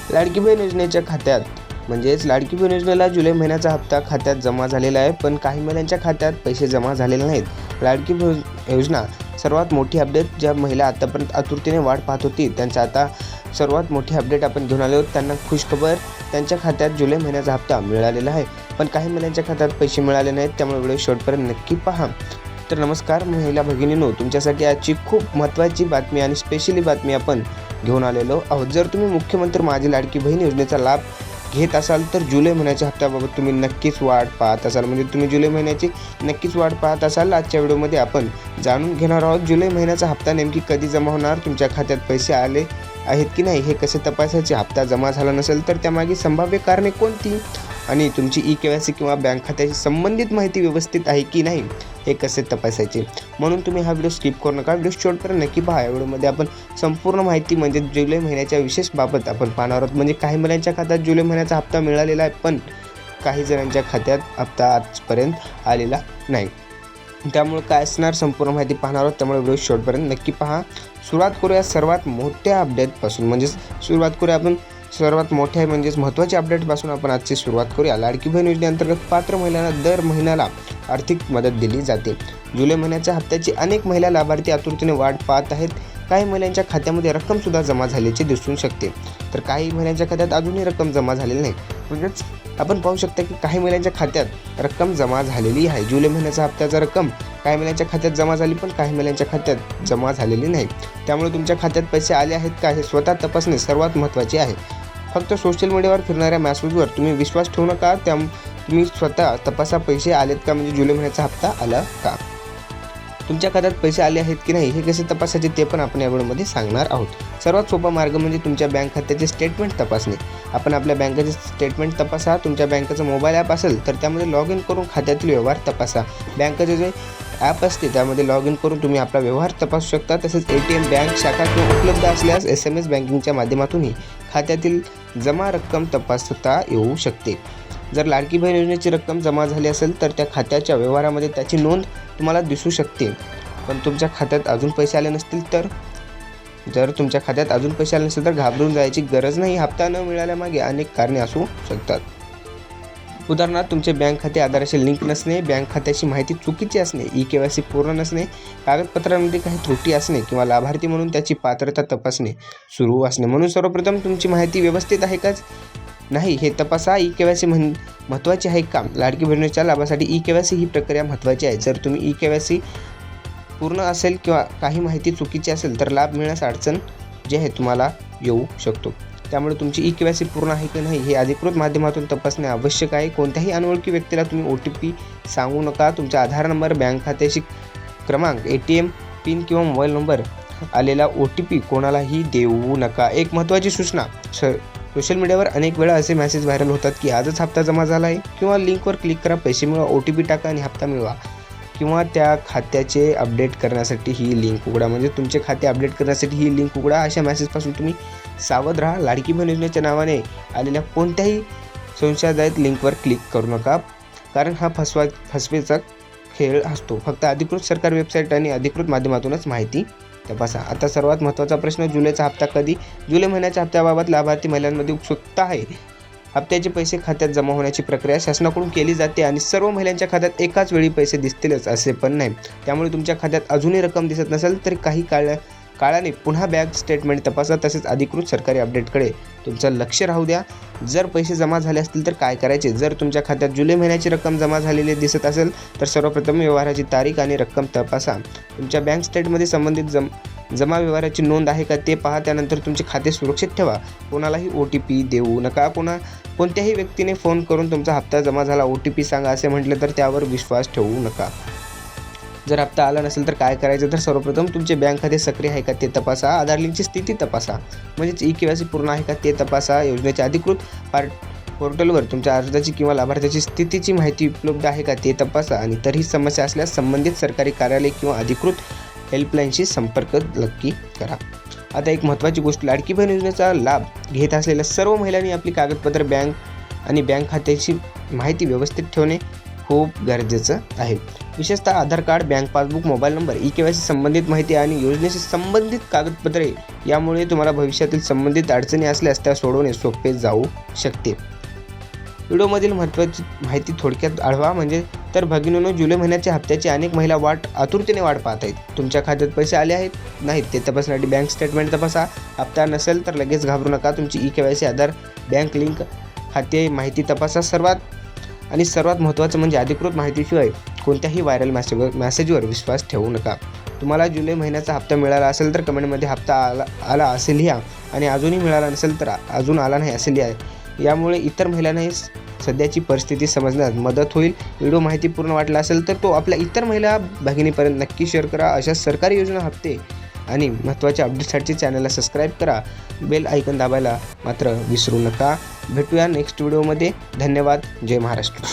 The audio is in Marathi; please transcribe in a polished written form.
लाडकी बहीण योजनेच्या खात्यात म्हणजेच लाडकी बहीण योजनेला जुलै महिन्याचा हप्ता खात्यात जमा झालेला आहे, पण काही महिलांच्या खात्यात पैसे जमा झालेले नाहीत. लाडकी योजना सर्वात मोठी अपडेट, ज्या महिला आतापर्यंत आतुरतेने वाट पाहत होती त्यांचा आता सर्वात मोठी अपडेट आपण घेऊन आलो. त्यांना खुशखबर, त्यांच्या खात्यात जुलै महिन्याचा हप्ता मिळालेला आहे, पण काही महिलांच्या खात्यात पैसे मिळाले नाहीत. त्यामुळे व्हिडिओ शेवटपर्यंत नक्की पहा. तर नमस्कार महिला भगिनींनो, तुमच्यासाठी आजची खूप महत्त्वाची बातमी आणि स्पेशली बातमी आपण घेऊन आलेलो आहोत. जर तुम्ही मुख्यमंत्री माझी लाडकी बहीण योजनेचा लाभ घेत असाल तर जुलै महिन्याच्या हप्त्याबाबत तुम्ही नक्कीच वाट पाहत असाल, म्हणजे तुम्ही जुलै महिन्याची नक्कीच वाट पाहत असाल. आजच्या व्हिडिओमध्ये आपण जाणून घेणार आहोत जुलै महिन्याचा हप्ता नेमकी कधी जमा होणार, तुमच्या खात्यात पैसे आले आहेत की नाही हे कसे तपासायचे, हप्ता जमा झाला नसेल तर त्यामागे संभाव्य कारणे कोणती, आणि तुमची KYC किंवा बँक खात्याशी संबंधित माहिती व्यवस्थित आहे की नाही हे कसे तपासायचे. म्हणून तुम्ही हा व्हिडिओ स्किप करू नका, व्हिडिओ शेवटपर्यंत नक्की पहा. या व्हिडिओमध्ये आपण संपूर्ण माहिती म्हणजे जुलै महिन्याच्या विशेष बाबत आपण पाहणार आहोत. म्हणजे काही महिलांच्या खात्यात जुलै महिन्याचा हप्ता मिळालेला आहे, पण काही जणांच्या खात्यात हप्ता आजपर्यंत आलेला नाही. त्यामुळे काय असणार संपूर्ण माहिती पाहणार आहोत, त्यामुळे व्हिडिओ शेवटपर्यंत नक्की पहा. सुरुवात करूया सर्वात मोठ्या अपडेटपासून, म्हणजेच सर्वात मोठ्या म्हणजेच महत्त्वाच्या अपडेटपासून आपण आजची सुरुवात करूया. लाडकी बहीण योजनेअंतर्गत पात्र महिलांना दर महिन्याला आर्थिक मदत दिली जाते. जुलै महिन्याच्या हप्त्याची अनेक महिला लाभार्थी आतुरतेने वाट पाहत आहेत. काही महिलांच्या खात्यामध्ये रक्कमसुद्धा जमा झाल्याचे दिसून शकते, तर काही महिलांच्या खात्यात अजूनही रक्कम जमा झालेली नाही. म्हणजेच आपण पाहू शकता की काही महिलांच्या खात्यात रक्कम जमा झालेली आहे. जुलै महिन्याचा हप्त्याचा रक्कम काही महिलांच्या खात्यात जमा झाली, पण काही महिलांच्या खात्यात जमा झालेली नाही. त्यामुळे तुमच्या खात्यात पैसे आले आहेत का हे स्वतः तपासणे सर्वात महत्त्वाचे आहे. फक्त सोशल मीडियावर फिरणाऱ्या मेसेजवर तुम्ही विश्वास ठेवू नका. तुम्ही स्वतः तपासा पैसे आलेत का, म्हणजे जुलै महिन्याचा हप्ता आला का, तुमच्या खात्यात पैसे आले आहेत की नाही हे कसे तपासायचे ते पण आपण या व्हिडिओमध्ये सांगणार आहोत. सर्वात सोपा मार्ग म्हणजे तुमच्या बँक खात्याचे स्टेटमेंट तपासणे. आपण आपल्या बँकेचे स्टेटमेंट तपासा. तुमच्या बँकेचं मोबाईल ॲप असेल तर त्यामध्ये लॉग इन करून खात्यातील व्यवहार तपासा. बँकेचे जे ॲप असते त्यामध्ये लॉग इन करून तुम्ही आपला व्यवहार तपासू शकता. तसेच ATM, बँक शाखा किंवा उपलब्ध असल्यास SMS बँकिंगच्या माध्यमातूनही खात्यातील जमा रक्कम तपासता येऊ शकते. जर लाडकी बहीण योजनेची रक्कम जमा झाली असेल तर त्या खात्याच्या व्यवहारामध्ये त्याची नोंद तुम्हाला दिसू शकते. पण तुमच्या खात्यात अजून पैसे आले नसतील तर घाबरून जायची गरज नाही. हप्ता न मिळाल्यामागे अनेक कारणे असू शकतात. उदाहरणार्थ तुमचे बँक खाते आधाराशी लिंक नसणे, बँक खात्याची माहिती चुकीची असणे, KYC पूर्ण नसणे, कागदपत्रांमध्ये काही त्रुटी असणे किंवा लाभार्थी म्हणून त्याची पात्रता तपासणे सुरू असणे. म्हणून सर्वप्रथम तुमची माहिती व्यवस्थित आहे का नाही हे तपासा. KYC महत्त्वाची आहे का. लाडकी बहिणीच्या लाभासाठी KYC ही प्रक्रिया महत्त्वाची आहे. जर तुम्ही KYC पूर्ण असेल किंवा काही माहिती चुकीची असेल तर लाभ मिळण्यास अडचण जे आहे तुम्हाला येऊ शकतो. त्यामुळे तुमची KYC पूर्ण आहे की नाही हे अधिकृत माध्यमातून तपासणे आवश्यक आहे. कोणत्याही अनोळखी व्यक्तीला तुम्ही OTP सांगू नका. तुमचा आधार नंबर, बँक खात्याची क्रमांक, ATM पिन किंवा मोबाईल नंबर आलेला OTP कोणालाही देऊ नका. एक महत्त्वाची सूचना, सोशल मीडियावर अनेक वेळा असे मेसेज व्हायरल होतात की आजच हप्ता जमा झाला आहे किंवा लिंकवर क्लिक करा, पैसे मिळवा, OTP टाका आणि हप्ता मिळवा, किंवा त्या खात्याचे अपडेट करण्यासाठी ही लिंक उघडा, म्हणजे तुमचे खाते अपडेट करण्यासाठी ही लिंक उघडा. अशा मेसेजपासून तुम्ही सावध राहा. लाडकी बहीण योजनेच्या नावाने आलेल्या कोणत्याही संशयादायक लिंकवर क्लिक करू नका, कारण हा फसवेचा खेळ असतो. फक्त अधिकृत सरकारी वेबसाईट आणि अधिकृत माध्यमातूनच माहिती तपासा. आता सर्वात महत्त्वाचा प्रश्न, जुलैचा हप्ता कधी. जुलै महिन्याच्या हप्त्याबाबत लाभार्थी महिलांमध्ये उत्सुकता आहे. हप्त्याचे पैसे खात्यात जमा होण्याची प्रक्रिया शासनाकडून केली जाते आणि सर्व महिलांच्या खात्यात एकाच वेळी पैसे दिसतीलच असे पण नाही. त्यामुळे तुमच्या खात्यात अजूनही रक्कम दिसत नसेल तर काही काळाने पुन्हा बँक स्टेटमेंट तपासा. तसेच अधिकृत सरकारी अपडेटकडे तुमचं लक्ष राहू द्या. जर पैसे जमा झाले असतील तर काय करायचे. जर तुमच्या खात्यात जुलै महिन्याची रक्कम जमा झालेली दिसत असेल तर सर्वप्रथम व्यवहाराची तारीख आणि रक्कम तपासा. तुमच्या बँक स्टेटमध्ये संबंधित जमा व्यवहाराची नोंद आहे का ते पहा. त्यानंतर तुमचे खाते सुरक्षित ठेवा. कोणालाही OTP देऊ नका. कोणत्याही व्यक्तीने फोन करून तुमचा हप्ता जमा झाला, OTP सांगा असे म्हटले तर त्यावर विश्वास ठेवू नका. जर हप्ता आला नसेल तर काय करायचं, तर सर्वप्रथम तुमचे बँक खाते सक्रिय आहे का ते तपासा. आधार लिंकची स्थिती तपासा, म्हणजेच KYC पूर्ण आहे का ते तपासा. योजनेच्या अधिकृत पोर्टलवर तुमच्या अर्जाची किंवा लाभार्थ्याची स्थितीची माहिती उपलब्ध आहे का ते तपासा. आणि तरीही समस्या असल्यास संबंधित सरकारी कार्यालय किंवा अधिकृत हेल्पलाईनशी संपर्क नक्की करा. आता एक महत्त्वाची गोष्ट, लाडकी बहीण योजनेचा लाभ घेत असलेल्या सर्व महिलांनी आपली कागदपत्र, बँक खात्याची माहिती व्यवस्थित ठेवणे खूप गरजेचं आहे. विशेषतः Aadhaar card, bank passbook, mobile number, KYC संबंधित माहिती आणि योजनेशी संबंधित कागदपत्रे यामुळे तुम्हाला भविष्यातील संबंधित अडचणी असल्यास त्या सोडवणे सोपे जाऊ शकते. व्हिडिओमधील महत्त्वाची माहिती थोडक्यात आढावा म्हणजे तर भगिनींनो, जुलै महिन्याच्या हप्त्याची अनेक महिला आतुरतेने वाट पाहत आहेत. तुमच्या खात्यात पैसे आले आहेत नाहीत ते तपासण्यासाठी बँक स्टेटमेंट तपासा. हप्ता नसेल तर लगेच घाबरू नका. तुमची KYC, आधार, बँक लिंक, खाते माहिती तपासा. सर्वात महत्त्वाचं म्हणजे अधिकृत माहितीशिवाय कोणत्याही व्हायरल मेसेजवर विश्वास ठेवू नका. तुम्हाला जुलै महिन्याचा हप्ता मिळाला असेल तर कमेंटमध्ये हप्ता आला असे लिहा आणि अजूनही मिळाला नसेल तर अजून आला नाही असे लिहा. यामुळे इतर महिलांनाही सध्याची परिस्थिती समजण्यास मदत होईल. व्हिडिओ माहितीपूर्ण वाटला असेल तर तो आपल्या इतर महिला भगिनीपर्यंत नक्की शेअर करा. अशा सरकारी योजना, हप्ते आणि महत्त्वाच्या अपडेटसाठी चॅनलला सबस्क्राईब करा. बेल आयकॉन दाबायला मात्र विसरू नका. भेटूया नेक्स्ट व्हिडिओमध्ये. धन्यवाद. जय महाराष्ट्र.